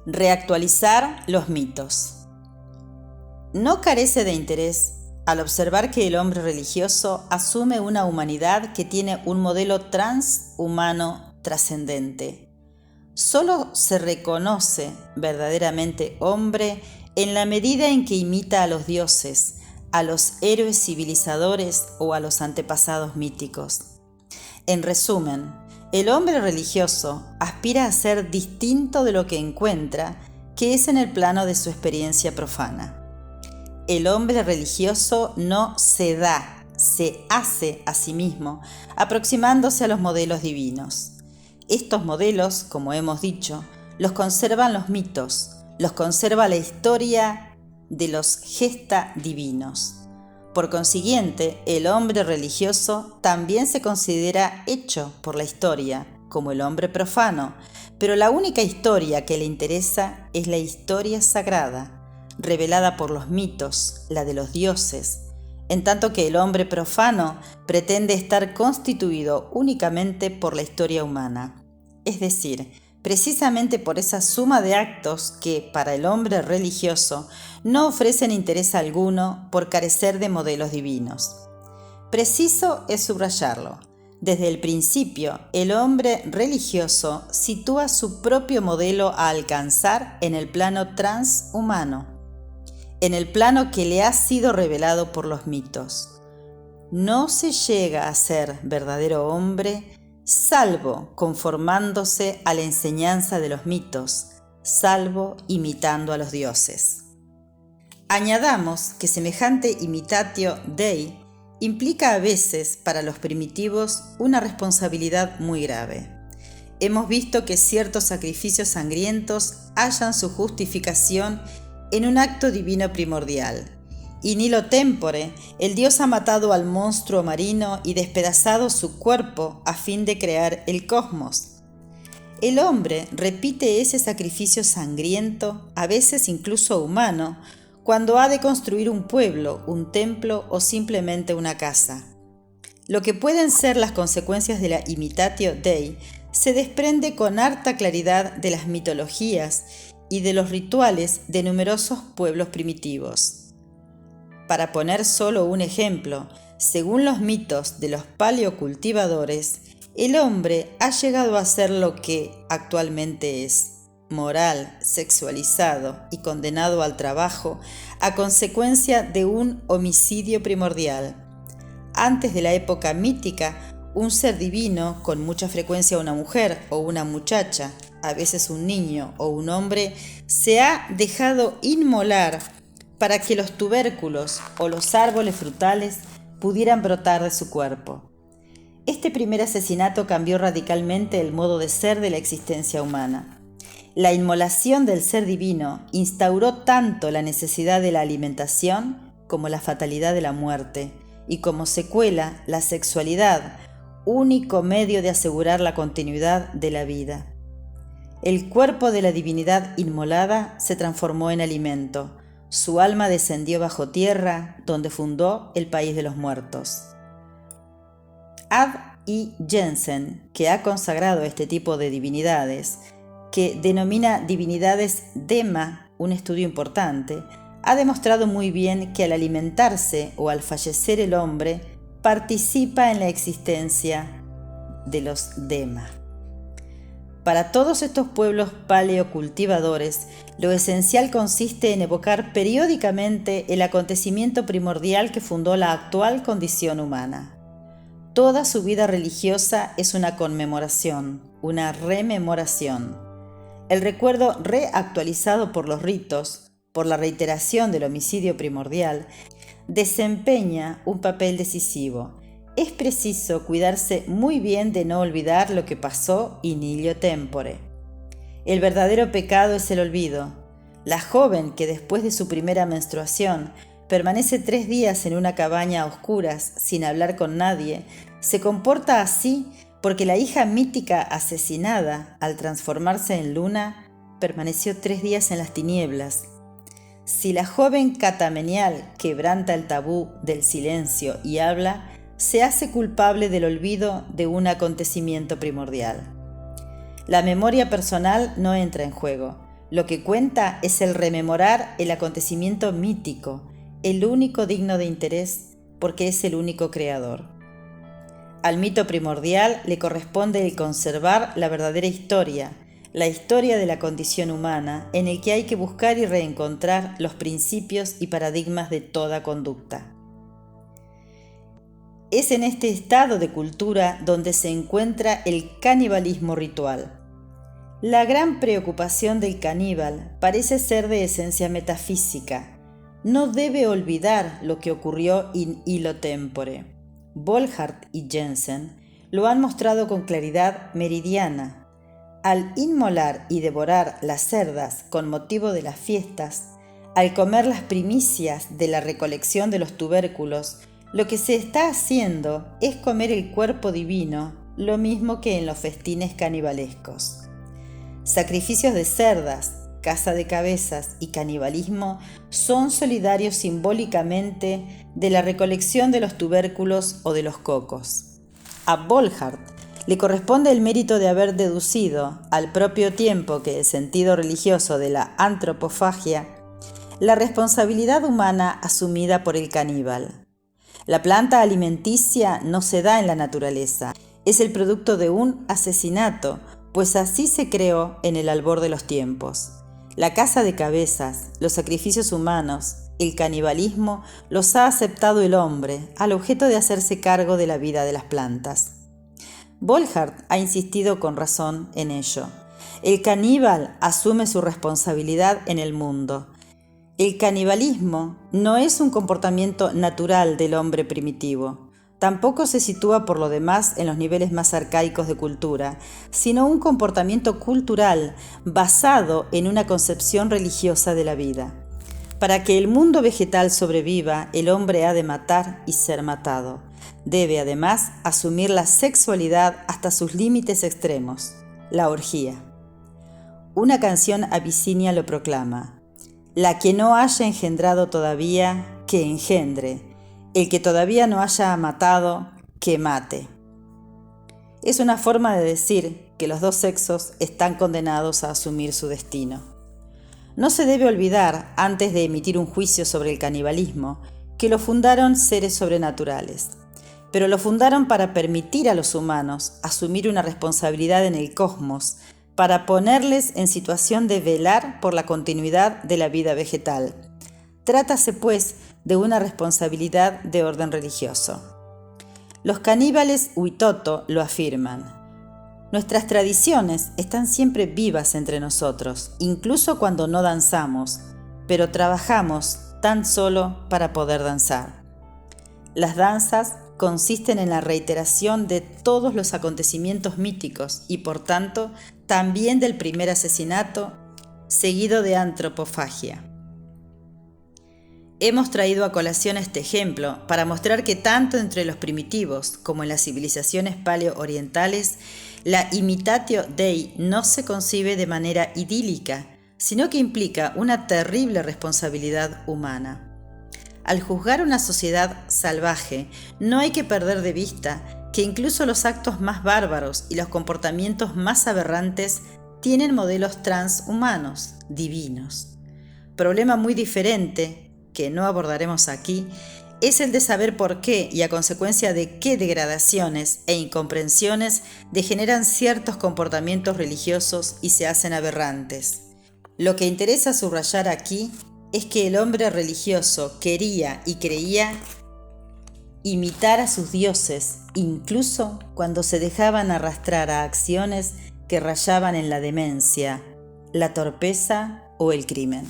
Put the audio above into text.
Reactualizar los mitos. No carece de interés al observar que el hombre religioso asume una humanidad que tiene un modelo transhumano trascendente. Solo se reconoce verdaderamente hombre en la medida en que imita a los dioses, a los héroes civilizadores o a los antepasados míticos. En resumen, el hombre religioso aspira a ser distinto de lo que encuentra, que es en el plano de su experiencia profana. El hombre religioso no se da, se hace a sí mismo, aproximándose a los modelos divinos. Estos modelos, como hemos dicho, los conservan los mitos, los conserva la historia de los gesta divinos. Por consiguiente, el hombre religioso también se considera hecho por la historia, como el hombre profano, pero la única historia que le interesa es la historia sagrada, revelada por los mitos, la de los dioses, en tanto que el hombre profano pretende estar constituido únicamente por la historia humana. Es decir, precisamente por esa suma de actos que, para el hombre religioso, no ofrecen interés alguno por carecer de modelos divinos. Preciso es subrayarlo. Desde el principio, el hombre religioso sitúa su propio modelo a alcanzar en el plano transhumano, en el plano que le ha sido revelado por los mitos. No se llega a ser verdadero hombre salvo conformándose a la enseñanza de los mitos, salvo imitando a los dioses. Añadamos que semejante imitatio Dei implica a veces para los primitivos una responsabilidad muy grave. Hemos visto que ciertos sacrificios sangrientos hallan su justificación en un acto divino primordial. In illo tempore, el dios ha matado al monstruo marino y despedazado su cuerpo a fin de crear el cosmos. El hombre repite ese sacrificio sangriento, a veces incluso humano, cuando ha de construir un pueblo, un templo o simplemente una casa. Lo que pueden ser las consecuencias de la imitatio Dei se desprende con harta claridad de las mitologías y de los rituales de numerosos pueblos primitivos. Para poner solo un ejemplo, según los mitos de los paleocultivadores, el hombre ha llegado a ser lo que actualmente es, moral, sexualizado y condenado al trabajo a consecuencia de un homicidio primordial. Antes de la época mítica, un ser divino, con mucha frecuencia una mujer o una muchacha, a veces un niño o un hombre, se ha dejado inmolar para que los tubérculos o los árboles frutales pudieran brotar de su cuerpo. Este primer asesinato cambió radicalmente el modo de ser de la existencia humana. La inmolación del ser divino instauró tanto la necesidad de la alimentación como la fatalidad de la muerte, y como secuela la sexualidad, único medio de asegurar la continuidad de la vida. El cuerpo de la divinidad inmolada se transformó en alimento. Su alma descendió bajo tierra, donde fundó el país de los muertos. Ad I. Jensen, que ha consagrado este tipo de divinidades, que denomina divinidades Dema, un estudio importante, ha demostrado muy bien que al alimentarse o al fallecer el hombre, participa en la existencia de los Dema. Para todos estos pueblos paleocultivadores, lo esencial consiste en evocar periódicamente el acontecimiento primordial que fundó la actual condición humana. Toda su vida religiosa es una conmemoración, una rememoración. El recuerdo reactualizado por los ritos, por la reiteración del homicidio primordial, desempeña un papel decisivo. Es preciso cuidarse muy bien de no olvidar lo que pasó in illo tempore. El verdadero pecado es el olvido. La joven que después de su primera menstruación permanece 3 días en una cabaña a oscuras sin hablar con nadie, se comporta así porque la hija mítica asesinada, al transformarse en luna, permaneció 3 días en las tinieblas. Si la joven catamenial quebranta el tabú del silencio y habla, se hace culpable del olvido de un acontecimiento primordial. La memoria personal no entra en juego, Lo que cuenta es el rememorar el acontecimiento mítico, el único digno de interés, porque es el único creador. Al mito primordial le corresponde el conservar la verdadera historia, la historia de la condición humana, en el que hay que buscar y reencontrar los principios y paradigmas de toda conducta. Es en este estado de cultura donde se encuentra el canibalismo ritual. La gran preocupación del caníbal parece ser de esencia metafísica. No debe olvidar lo que ocurrió in illo tempore. Volhard y Jensen lo han mostrado con claridad meridiana. Al inmolar y devorar las cerdas con motivo de las fiestas, al comer las primicias de la recolección de los tubérculos, lo que se está haciendo es comer el cuerpo divino, lo mismo que en los festines canibalescos. Sacrificios de cerdas, caza de cabezas y canibalismo son solidarios simbólicamente de la recolección de los tubérculos o de los cocos. A Volhard le corresponde el mérito de haber deducido, al propio tiempo que el sentido religioso de la antropofagia, la responsabilidad humana asumida por el caníbal. La planta alimenticia no se da en la naturaleza, es el producto de un asesinato, pues así se creó en el albor de los tiempos. La caza de cabezas, los sacrificios humanos, el canibalismo los ha aceptado el hombre al objeto de hacerse cargo de la vida de las plantas. Volhard ha insistido con razón en ello. El caníbal asume su responsabilidad en el mundo. El canibalismo no es un comportamiento natural del hombre primitivo. Tampoco se sitúa por lo demás en los niveles más arcaicos de cultura, sino un comportamiento cultural basado en una concepción religiosa de la vida. Para que el mundo vegetal sobreviva, el hombre ha de matar y ser matado. Debe además asumir la sexualidad hasta sus límites extremos, la orgía. Una canción abisinia lo proclama: la que no haya engendrado todavía, que engendre. El que todavía no haya matado, que mate. Es una forma de decir que los dos sexos están condenados a asumir su destino. No se debe olvidar, antes de emitir un juicio sobre el canibalismo, que lo fundaron seres sobrenaturales. Pero lo fundaron para permitir a los humanos asumir una responsabilidad en el cosmos, para ponerles en situación de velar por la continuidad de la vida vegetal. Trátase, pues, de una responsabilidad de orden religioso. Los caníbales Huitoto lo afirman. Nuestras tradiciones están siempre vivas entre nosotros, incluso cuando no danzamos, pero trabajamos tan solo para poder danzar. Las danzas consisten en la reiteración de todos los acontecimientos míticos y, por tanto, también del primer asesinato, seguido de antropofagia. Hemos traído a colación este ejemplo para mostrar que tanto entre los primitivos como en las civilizaciones paleo-orientales, la imitatio Dei no se concibe de manera idílica, sino que implica una terrible responsabilidad humana. Al juzgar una sociedad salvaje, no hay que perder de vista que incluso los actos más bárbaros y los comportamientos más aberrantes tienen modelos transhumanos, divinos. Problema muy diferente, que no abordaremos aquí, es el de saber por qué y a consecuencia de qué degradaciones e incomprensiones degeneran ciertos comportamientos religiosos y se hacen aberrantes. Lo que interesa subrayar aquí es que el hombre religioso quería y creía imitar a sus dioses, incluso cuando se dejaban arrastrar a acciones que rayaban en la demencia, la torpeza o el crimen.